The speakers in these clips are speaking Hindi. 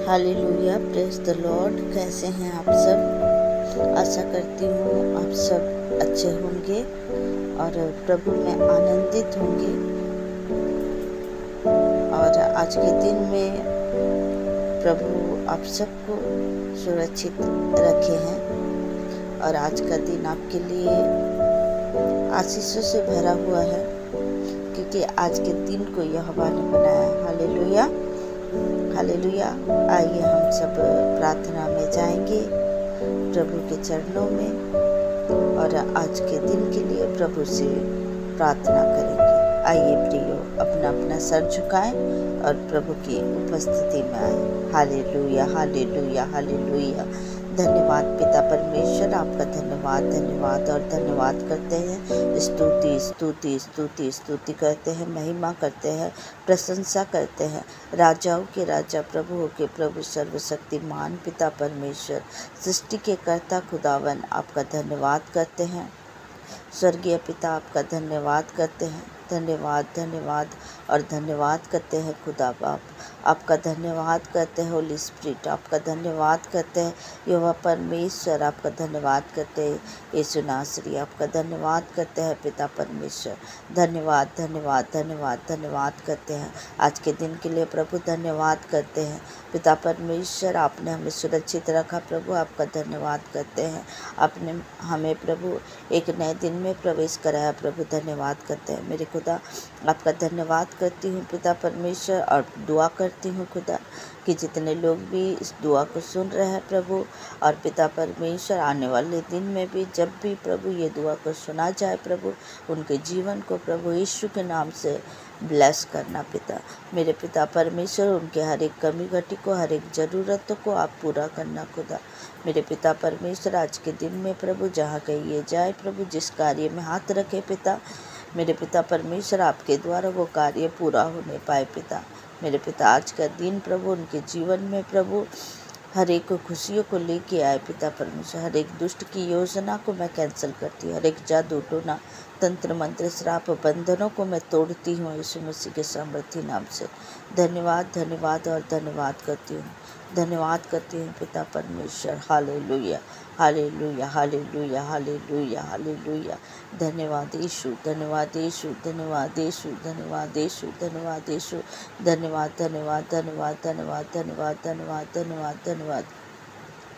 Hallelujah, praise the Lord. कैसे हैं आप सब? आशा करती हूँ आप सब अच्छे होंगे और प्रभु में आनंदित होंगे। और आज के दिन में प्रभु आप सबको सुरक्षित रखे हैं और आज का दिन आपके लिए आशीषों से भरा हुआ है, क्योंकि आज के दिन को यहोवा ने बनाया। Hallelujah, hallelujah. आइए हम सब प्रार्थना में जाएंगे प्रभु के चरणों में और आज के दिन के लिए प्रभु से प्रार्थना करेंगे। आइए प्रियो, अपना अपना सर झुकाएं और प्रभु की उपस्थिति में आए। Hallelujah, hallelujah, hallelujah. धन्यवाद पिता परमेश्वर, आपका धन्यवाद, धन्यवाद और धन्यवाद करते हैं। स्तुति स्तुति स्तुति स्तुति करते हैं, महिमा करते हैं, प्रशंसा करते हैं। राजाओं के राजा, प्रभुओं के प्रभु, सर्वशक्तिमान पिता परमेश्वर, सृष्टि के कर्ता खुदावन, आपका धन्यवाद करते हैं। स्वर्गीय पिता, आपका धन्यवाद करते हैं। धन्यवाद, धन्यवाद और धन्यवाद करते हैं खुदा बाप। आपका धन्यवाद करते हैं होली स्पिरिट, आपका धन्यवाद करते हैं यहोवा परमेश्वर, आपका धन्यवाद करते हैं यीशु नासरी, आपका धन्यवाद करते हैं पिता परमेश्वर। धन्यवाद, धन्यवाद, धन्यवाद, धन्यवाद करते हैं आज के दिन के लिए प्रभु। धन्यवाद करते हैं पिता परमेश्वर, आपने हमें सुरक्षित रखा प्रभु, आपका धन्यवाद करते हैं। आपने हमें प्रभु एक नए दिन में प्रवेश कराया प्रभु, धन्यवाद करते हैं मेरे खुदा। आपका धन्यवाद करती हूँ पिता परमेश्वर और दुआ करती हूँ खुदा कि जितने लोग भी इस दुआ को सुन रहे हैं प्रभु और पिता परमेश्वर, आने वाले दिन में भी जब भी प्रभु ये दुआ को सुना जाए प्रभु, उनके जीवन को प्रभु यीशु के नाम से ब्लेस करना पिता। मेरे पिता परमेश्वर, उनके हर एक कमी घटी को, हर एक ज़रूरतों को आप पूरा करना खुदा। मेरे पिता परमेश्वर, आज के दिन में प्रभु जहाँ कहीं ये जाए प्रभु, जिस कार्य में हाथ रखे पिता, मेरे पिता परमेश्वर, आपके द्वारा वो कार्य पूरा होने पाए पिता। मेरे पिता, आज का दिन प्रभु उनके जीवन में प्रभु हर एक खुशियों को लेके आए पिता परमेश्वर। हर एक दुष्ट की योजना को मैं कैंसिल करती हूँ, हर एक जादू टोना तंत्र मंत्र श्राप बंधनों को मैं तोड़ती हूँ यीशु मसीह के सामर्थी नाम से। धन्यवाद, धन्यवाद और धन्यवाद करती हूँ, धन्यवाद करती हूँ पिता परमेश्वर। Hallelujah, hallelujah, hallelujah, hallelujah, hallelujah. धन्यवाद यीशु, धन्यवाद यीशु, धन्यवाद यीशु, धन्यवाद यीशु, धन्यवाद यीशु, धन्यवाद, धन्यवाद, धन्यवाद, धन्यवाद, धन्यवाद, धन्यवाद, धन्यवाद, धन्यवाद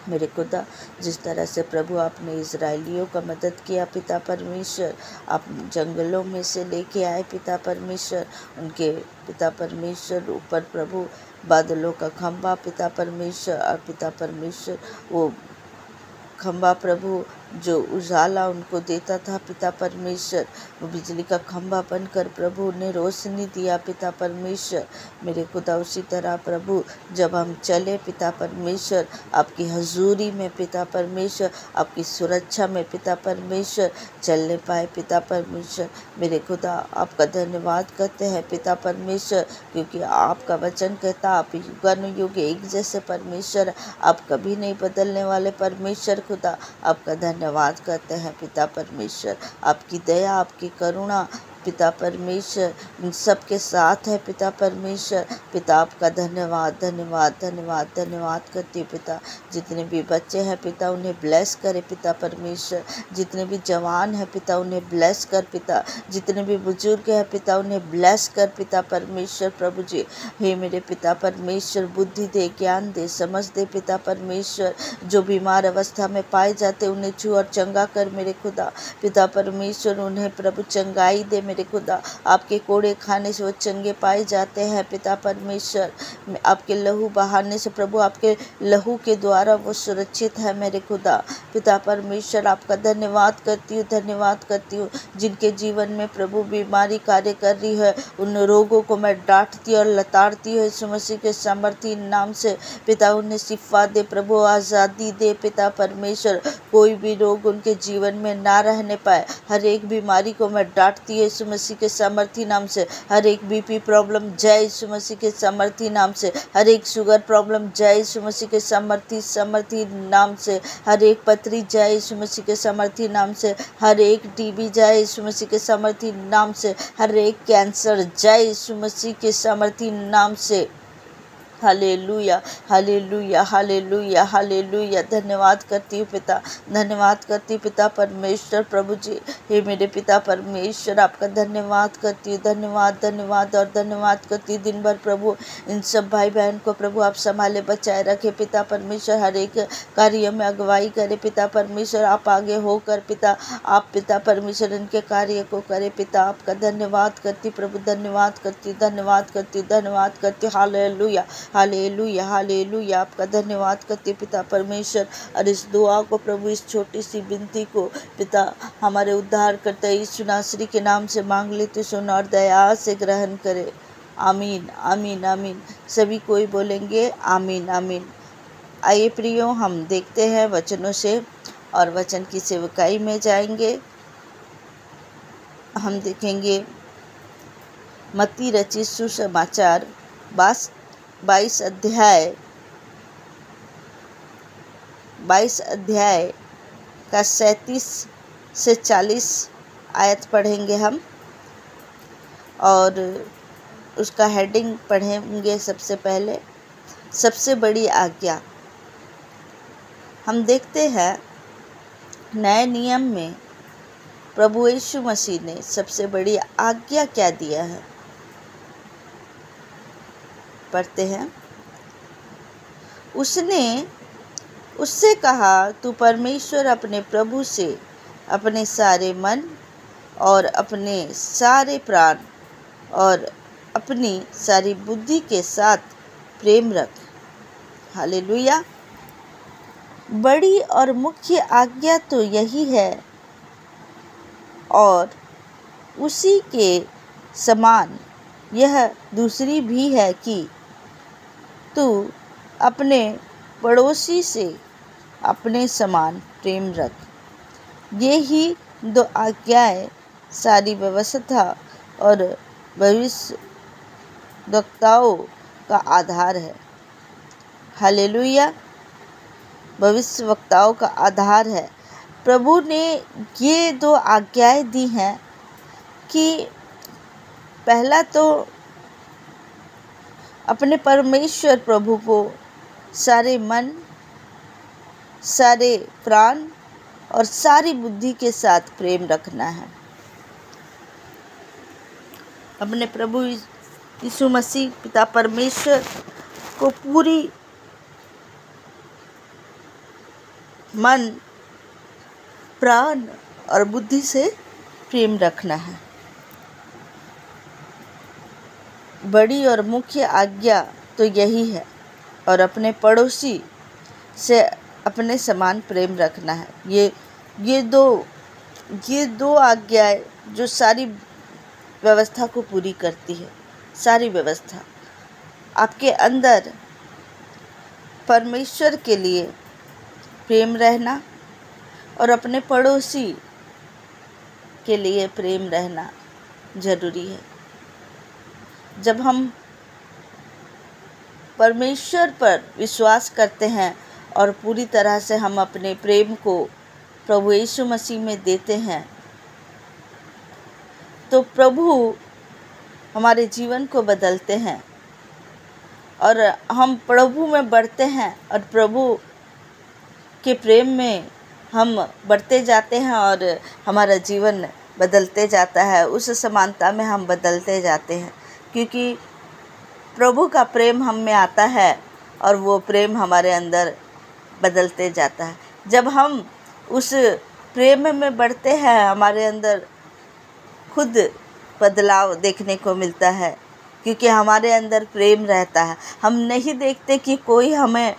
मेरे खुदा। जिस तरह से प्रभु आपने इजराइलियों का मदद किया पिता परमेश्वर, आप जंगलों में से लेके आए पिता परमेश्वर, उनके पिता परमेश्वर ऊपर प्रभु बादलों का खंभा पिता परमेश्वर, और पिता परमेश्वर वो खंभा प्रभु जो उजाला उनको देता था पिता परमेश्वर, वो बिजली का खंभा बनकर प्रभु उन्हें रोशनी दिया पिता परमेश्वर। मेरे खुदा, उसी तरह प्रभु जब हम चले पिता परमेश्वर आपकी हजूरी में पिता परमेश्वर, आपकी सुरक्षा में पिता परमेश्वर चलने पाए पिता परमेश्वर। मेरे खुदा, आपका धन्यवाद करते हैं पिता परमेश्वर, क्योंकि आपका वचन कहता आप युगानुयुग एक जैसे परमेश्वर, आप कभी नहीं बदलने वाले परमेश्वर खुदा। आपका धन्यवाद करते हैं पिता परमेश्वर। आपकी दया, आपकी करुणा पिता परमेश्वर इन सब के साथ है पिता परमेश्वर। पिता, आपका धन्यवाद, धन्यवाद, धन्यवाद, धन्यवाद करती पिता। जितने भी बच्चे हैं पिता, उन्हें ब्लेस करे पिता परमेश्वर। जितने भी जवान हैं पिता, उन्हें ब्लेस कर पिता। जितने भी बुजुर्ग हैं पिता, उन्हें ब्लेस कर पिता परमेश्वर। प्रभु जी, हे मेरे पिता परमेश्वर, बुद्धि दे, ज्ञान दे, समझ दे पिता परमेश्वर। जो बीमार अवस्था में पाए जाते उन्हें छू और चंगा कर मेरे खुदा। पिता परमेश्वर, उन्हें प्रभु चंगाई दे मेरे खुदा। आपके कोड़े खाने से वो चंगे पाए जाते हैं पिता परमेश्वर। आपके लहू बहाने से प्रभु, आपके लहू के द्वारा वो सुरक्षित है मेरे खुदा। पिता परमेश्वर, आपका धन्यवाद करती हूँ, धन्यवाद करती हूँ। जिनके जीवन में प्रभु बीमारी कार्य कर रही है, उन रोगों को मैं डांटती और लताड़ती हूँ यीशु मसीह के सामर्थी नाम से। पिता, उन्हें शिफा दे प्रभु, आज़ादी दे पिता परमेश्वर। कोई भी रोग उनके जीवन में ना रहने पाए। हर एक बीमारी को मैं डांटती हूँ यीशु मसीह के सामर्थी नाम से। हर एक बीपी प्रॉब्लम जय यीशु मसीह के सामर्थी नाम से। हर एक शुगर प्रॉब्लम जय यीशु मसीह के सामर्थी नाम से। हर एक पथरी जय यीशु मसीह के सामर्थी नाम से। हर एक टीबी जय यीशु मसीह के सामर्थी नाम से। हर एक कैंसर जय यीशु मसीह के सामर्थी नाम से। Hallelujah, hallelujah, hallelujah, hallelujah. धन्यवाद करती हूँ पिता, धन्यवाद करती हूँ पिता परमेश्वर। प्रभु जी, हे मेरे पिता परमेश्वर, आपका धन्यवाद करती हूँ, धन्यवाद, धन्यवाद और धन्यवाद करती हूँ। दिन भर प्रभु इन सब भाई बहन को प्रभु आप संभाले बचाए रखे पिता परमेश्वर। हर एक कार्य में अगुवाई करे पिता परमेश्वर। आप आगे होकर पिता, आप पिता परमेश्वर इनके कार्य को करे पिता। आपका धन्यवाद करती प्रभु, धन्यवाद करती, धन्यवाद करती, धन्यवाद करती। Hallelujah, hallelujah, hallelujah. आपका धन्यवाद करती पिता परमेश्वर। और इस दुआ को प्रभु, इस छोटी सी विनती को पिता हमारे उद्धार करते यीशु नासरी के नाम से मांग लेते, सुन और दया से ग्रहण करे। आमीन, आमीन, आमीन। सभी कोई बोलेंगे आमीन, आमीन। आइए प्रियो, हम देखते हैं वचनों से और वचन की सेवकाई में जाएंगे। हम देखेंगे मत्ती रचित सुसमाचार 22 अध्याय का 37 से 40 आयत पढ़ेंगे हम, और उसका हेडिंग पढ़ेंगे। सबसे पहले सबसे बड़ी आज्ञा। हम देखते हैं नए नियम में प्रभु यीशु मसीह ने सबसे बड़ी आज्ञा क्या दिया है। पढ़ते हैं। उसने उससे कहा, तू परमेश्वर अपने प्रभु से अपने सारे मन और अपने सारे प्राण और अपनी सारी बुद्धि के साथ प्रेम रख। हालेलुया। बड़ी और मुख्य आज्ञा तो यही है, और उसी के समान यह दूसरी भी है कि तू अपने पड़ोसी से अपने समान प्रेम रख। ये ही 2 आज्ञाएं सारी व्यवस्था और भविष्यद्वक्ताओं का आधार है। हालेलुया। भविष्यवक्ताओं का आधार है। प्रभु ने ये 2 आज्ञाएं दी हैं कि पहला तो अपने परमेश्वर प्रभु को सारे मन, सारे प्राण और सारी बुद्धि के साथ प्रेम रखना है। अपने प्रभु यीशु मसीह पिता परमेश्वर को पूरी मन, प्राण और बुद्धि से प्रेम रखना है। बड़ी और मुख्य आज्ञा तो यही है, और अपने पड़ोसी से अपने समान प्रेम रखना है। ये दो आज्ञाएं जो सारी व्यवस्था को पूरी करती है। सारी व्यवस्था आपके अंदर परमेश्वर के लिए प्रेम रहना और अपने पड़ोसी के लिए प्रेम रहना जरूरी है। जब हम परमेश्वर पर विश्वास करते हैं और पूरी तरह से हम अपने प्रेम को प्रभु यीशु मसीह में देते हैं, तो प्रभु हमारे जीवन को बदलते हैं और हम प्रभु में बढ़ते हैं और प्रभु के प्रेम में हम बढ़ते जाते हैं और हमारा जीवन बदलते जाता है। उस समानता में हम बदलते जाते हैं, क्योंकि प्रभु का प्रेम हम में आता है और वो प्रेम हमारे अंदर बदलते जाता है। जब हम उस प्रेम में बढ़ते हैं, हमारे अंदर खुद बदलाव देखने को मिलता है, क्योंकि हमारे अंदर प्रेम रहता है। हम नहीं देखते कि कोई हमें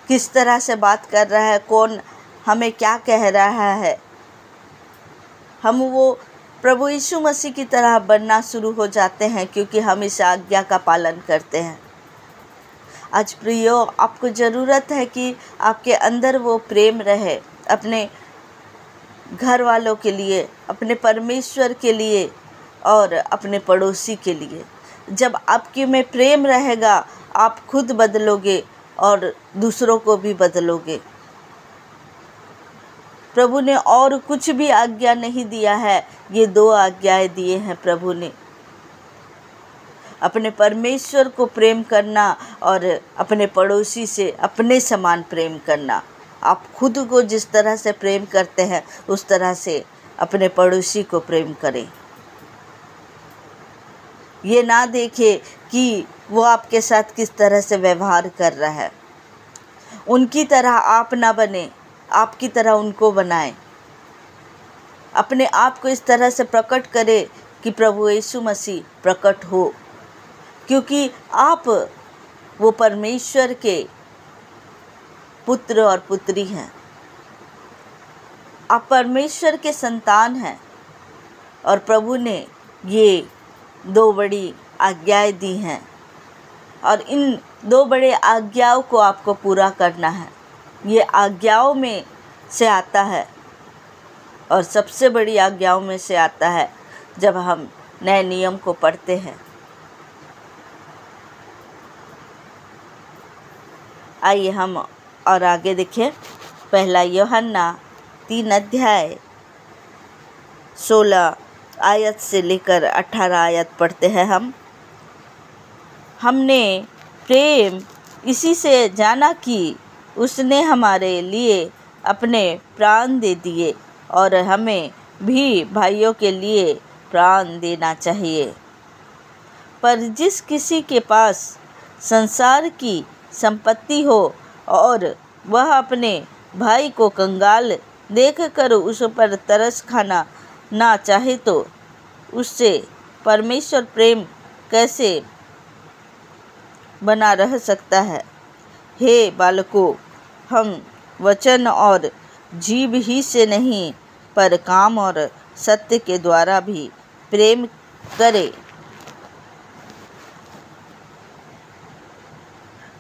किस तरह से बात कर रहा है, कौन हमें क्या कह रहा है। हम वो प्रभु यीशु मसीह की तरह बनना शुरू हो जाते हैं, क्योंकि हम इस आज्ञा का पालन करते हैं। आज प्रियो, आपको ज़रूरत है कि आपके अंदर वो प्रेम रहे, अपने घर वालों के लिए, अपने परमेश्वर के लिए और अपने पड़ोसी के लिए। जब आपके में प्रेम रहेगा, आप खुद बदलोगे और दूसरों को भी बदलोगे। प्रभु ने और कुछ भी आज्ञा नहीं दिया है, ये 2 आज्ञाएं दिए हैं प्रभु ने। अपने परमेश्वर को प्रेम करना और अपने पड़ोसी से अपने समान प्रेम करना। आप खुद को जिस तरह से प्रेम करते हैं उस तरह से अपने पड़ोसी को प्रेम करें। ये ना देखें कि वो आपके साथ किस तरह से व्यवहार कर रहा है। उनकी तरह आप ना बने, आपकी तरह उनको बनाएं। अपने आप को इस तरह से प्रकट करें कि प्रभु यीशु मसीह प्रकट हो, क्योंकि आप वो परमेश्वर के पुत्र और पुत्री हैं। आप परमेश्वर के संतान हैं और प्रभु ने ये 2 बड़ी आज्ञाएं दी हैं और इन 2 बड़े आज्ञाओं को आपको पूरा करना है। ये आज्ञाओं में से आता है और सबसे बड़ी आज्ञाओं में से आता है जब हम नए नियम को पढ़ते हैं। आइए हम और आगे देखें। 1 यूहन्ना 3 अध्याय 16 आयत से लेकर 18 आयत पढ़ते हैं हम। हमने प्रेम इसी से जाना कि उसने हमारे लिए अपने प्राण दे दिए और हमें भी भाइयों के लिए प्राण देना चाहिए। पर जिस किसी के पास संसार की संपत्ति हो और वह अपने भाई को कंगाल देखकर उस पर तरस खाना ना चाहे तो उससे परमेश्वर प्रेम कैसे बना रह सकता है। हे बालकों, हम वचन और जीभ ही से नहीं पर काम और सत्य के द्वारा भी प्रेम करें।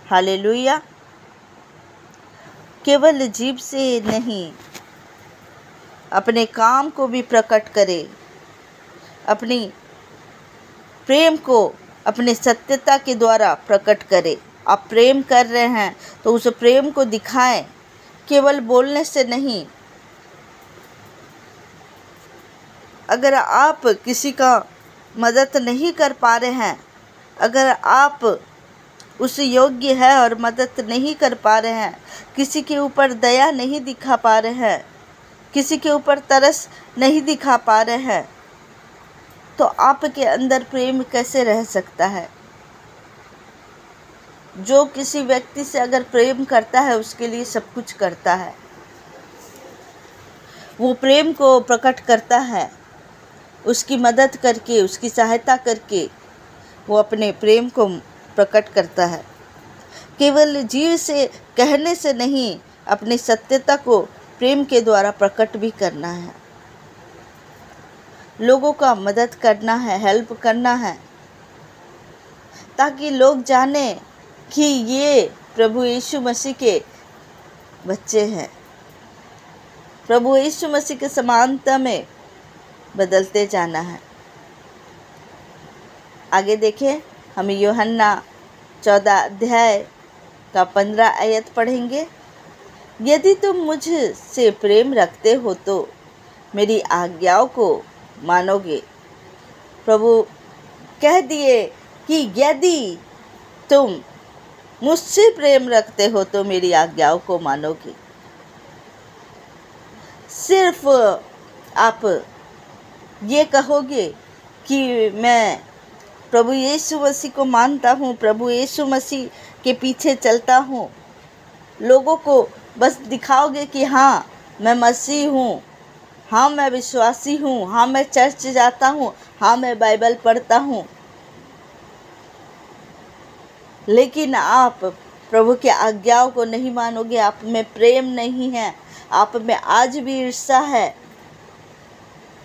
हालेलुया। केवल जीभ से नहीं, अपने काम को भी प्रकट करें। अपनी प्रेम को अपने सत्यता के द्वारा प्रकट करें। आप प्रेम कर रहे हैं तो उस प्रेम को दिखाएं, केवल बोलने से नहीं। अगर आप किसी का मदद नहीं कर पा रहे हैं, अगर आप उस योग्य है और मदद नहीं कर पा रहे हैं, किसी के ऊपर दया नहीं दिखा पा रहे हैं, किसी के ऊपर तरस नहीं दिखा पा रहे हैं, तो आपके अंदर प्रेम कैसे रह सकता है? जो किसी व्यक्ति से अगर प्रेम करता है उसके लिए सब कुछ करता है। वो प्रेम को प्रकट करता है, उसकी मदद करके, उसकी सहायता करके वो अपने प्रेम को प्रकट करता है। केवल जीव से कहने से नहीं, अपनी सत्यता को प्रेम के द्वारा प्रकट भी करना है। लोगों का मदद करना है, हेल्प करना है, ताकि लोग जाने कि ये प्रभु यीशु मसीह के बच्चे हैं। प्रभु यीशु मसीह के समानता में बदलते जाना है। आगे देखें, हम यूहन्ना 14 अध्याय का 15 आयत पढ़ेंगे। यदि तुम मुझसे प्रेम रखते हो तो मेरी आज्ञाओं को मानोगे। प्रभु कह दिए कि यदि तुम मुझसे प्रेम रखते हो तो मेरी आज्ञाओं को मानोगे। सिर्फ आप ये कहोगे कि मैं प्रभु यीशु मसीह को मानता हूँ, प्रभु यीशु मसीह के पीछे चलता हूँ, लोगों को बस दिखाओगे कि हाँ मैं मसीह हूँ, हाँ मैं विश्वासी हूँ, हाँ मैं चर्च जाता हूँ, हाँ मैं बाइबल पढ़ता हूँ, लेकिन आप प्रभु की आज्ञाओं को नहीं मानोगे, आप में प्रेम नहीं है, आप में आज भी ईर्ष्या है।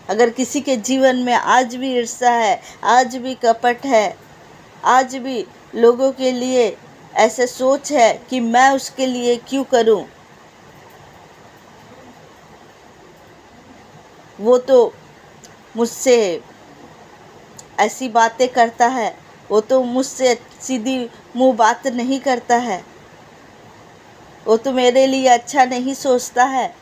अगर किसी के जीवन में आज भी ईर्ष्या है, आज भी कपट है, आज भी लोगों के लिए ऐसे सोच है कि मैं उसके लिए क्यों करूं, वो तो मुझसे ऐसी बातें करता है, वो तो मुझसे सीधी मुंह बात नहीं करता है, वो तो मेरे लिए अच्छा नहीं सोचता है,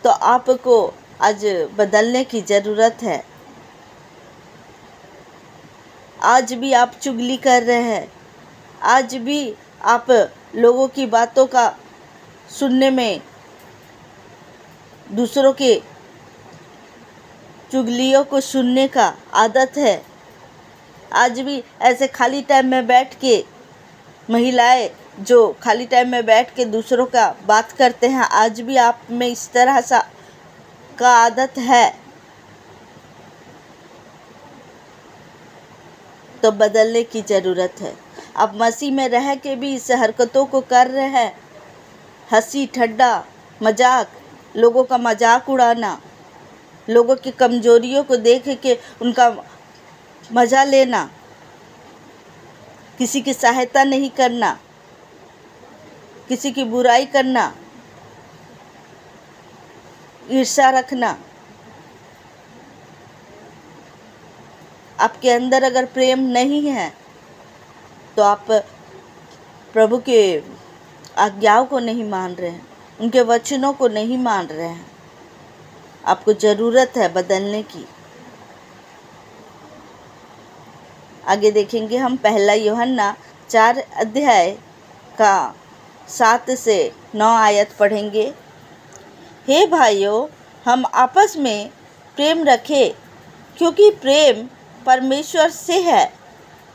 तो आपको आज बदलने की ज़रूरत है। आज भी आप चुगली कर रहे हैं, आज भी आप लोगों की बातों का सुनने में, दूसरों के चुगलियों को सुनने का आदत है। आज भी ऐसे खाली टाइम में बैठ के महिलाएं जो खाली टाइम में बैठ के दूसरों का बात करते हैं, आज भी आप में इस तरह सा का आदत है, तो बदलने की ज़रूरत है। आप मसीह में रह के भी इस हरकतों को कर रहे हैं। हंसी ठट्टा मजाक, लोगों का मजाक उड़ाना, लोगों की कमजोरियों को देख के उनका मज़ा लेना, किसी की सहायता नहीं करना, किसी की बुराई करना, ईर्ष्या रखना। आपके अंदर अगर प्रेम नहीं है तो आप प्रभु के आज्ञाओं को नहीं मान रहे हैं, उनके वचनों को नहीं मान रहे हैं। आपको ज़रूरत है बदलने की। आगे देखेंगे हम 1 यूहन्ना 4 अध्याय का 7 से 9 आयत पढ़ेंगे। हे भाइयों, हम आपस में प्रेम रखें, क्योंकि प्रेम परमेश्वर से है।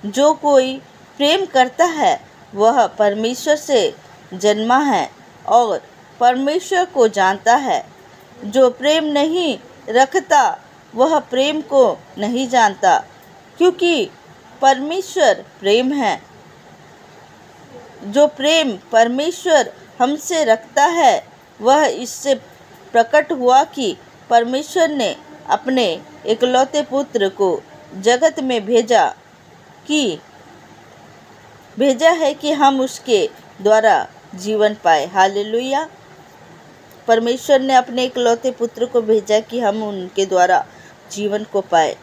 जो कोई प्रेम करता है वह परमेश्वर से जन्मा है और परमेश्वर को जानता है। जो प्रेम नहीं रखता वह प्रेम को नहीं जानता, क्योंकि परमेश्वर प्रेम है। जो प्रेम परमेश्वर हमसे रखता है वह इससे प्रकट हुआ कि परमेश्वर ने अपने इकलौते पुत्र को जगत में भेजा है कि हम उसके द्वारा जीवन पाए। हालेलुया। परमेश्वर ने अपने इकलौते पुत्र को भेजा कि हम उनके द्वारा जीवन को पाए।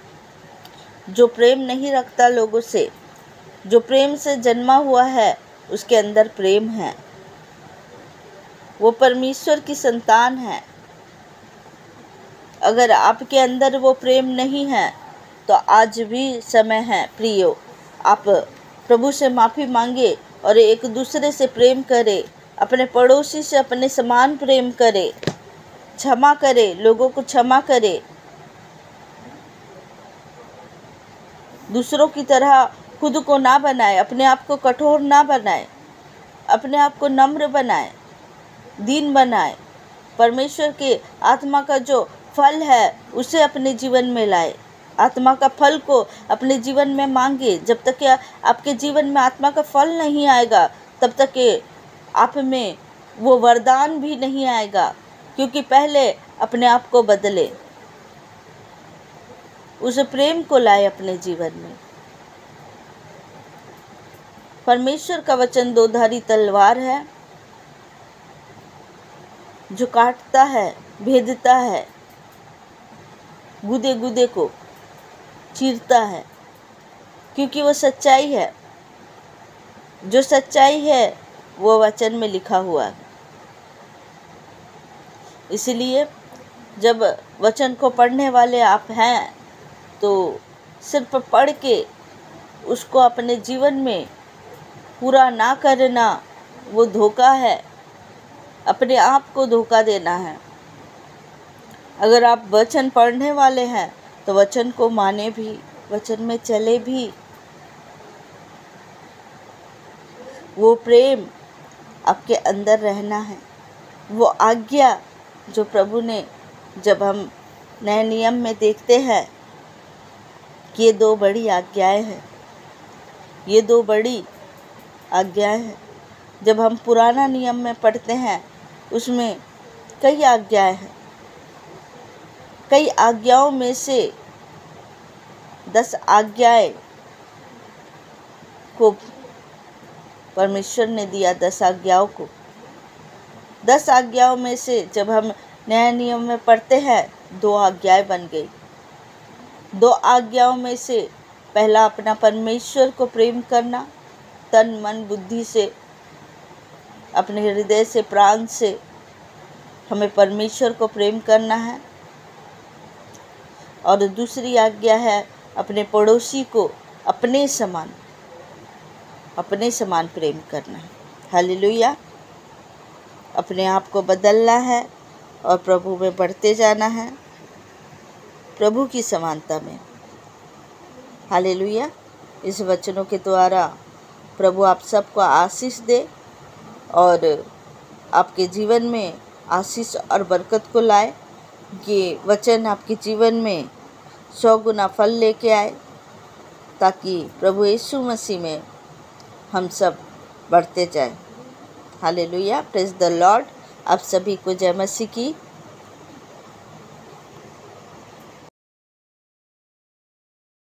जो प्रेम नहीं रखता लोगों से, जो प्रेम से जन्मा हुआ है, उसके अंदर प्रेम है, वो परमेश्वर की संतान है। अगर आपके अंदर वो प्रेम नहीं है तो आज भी समय है प्रियो, आप प्रभु से माफ़ी मांगे और एक दूसरे से प्रेम करें, अपने पड़ोसी से अपने समान प्रेम करें, क्षमा करें, लोगों को क्षमा करें, दूसरों की तरह खुद को ना बनाए, अपने आप को कठोर ना बनाए, अपने आप को नम्र बनाए, दीन बनाए। परमेश्वर के आत्मा का जो फल है उसे अपने जीवन में लाए, आत्मा का फल को अपने जीवन में मांगे। जब तक आपके जीवन में आत्मा का फल नहीं आएगा तब तक आप में वो वरदान भी नहीं आएगा, क्योंकि पहले अपने आप को बदले, उस प्रेम को लाए अपने जीवन में। परमेश्वर का वचन दोधारी तलवार है जो काटता है, भेदता है, गुदे गुदे को चीरता है, क्योंकि वो सच्चाई है। जो सच्चाई है वो वचन में लिखा हुआ है। इसलिए जब वचन को पढ़ने वाले आप हैं तो सिर्फ पढ़ के उसको अपने जीवन में पूरा ना करना वो धोखा है, अपने आप को धोखा देना है। अगर आप वचन पढ़ने वाले हैं तो वचन को माने भी, वचन में चले भी। वो प्रेम आपके अंदर रहना है। वो आज्ञा जो प्रभु ने, जब हम नए नियम में देखते हैं कि ये 2 बड़ी आज्ञाएं हैं, ये 2 बड़ी आज्ञाएं हैं। जब हम पुराना नियम में पढ़ते हैं उसमें कई आज्ञाएं हैं। कई आज्ञाओं में से 10 आज्ञाएं को परमेश्वर ने दिया। 10 आज्ञाओं को, 10 आज्ञाओं में से जब हम नया नियम में पढ़ते हैं 2 आज्ञाएं बन गई। 2 आज्ञाओं में से पहला अपना परमेश्वर को प्रेम करना, तन मन बुद्धि से, अपने हृदय से, प्राण से हमें परमेश्वर को प्रेम करना है। और दूसरी आज्ञा है अपने पड़ोसी को अपने समान प्रेम करना है। हालेलुया। अपने आप को बदलना है और प्रभु में बढ़ते जाना है, प्रभु की समानता में। हालेलुया। इस वचनों के द्वारा प्रभु आप सबको आशीष दे और आपके जीवन में आशीष और बरकत को लाए। ये वचन आपके जीवन में 100 गुना फल लेके आए, ताकि प्रभु यीशु मसीह में हम सब बढ़ते जाएं। हालेलुया। Praise the Lord. आप सभी को जय मसीह की।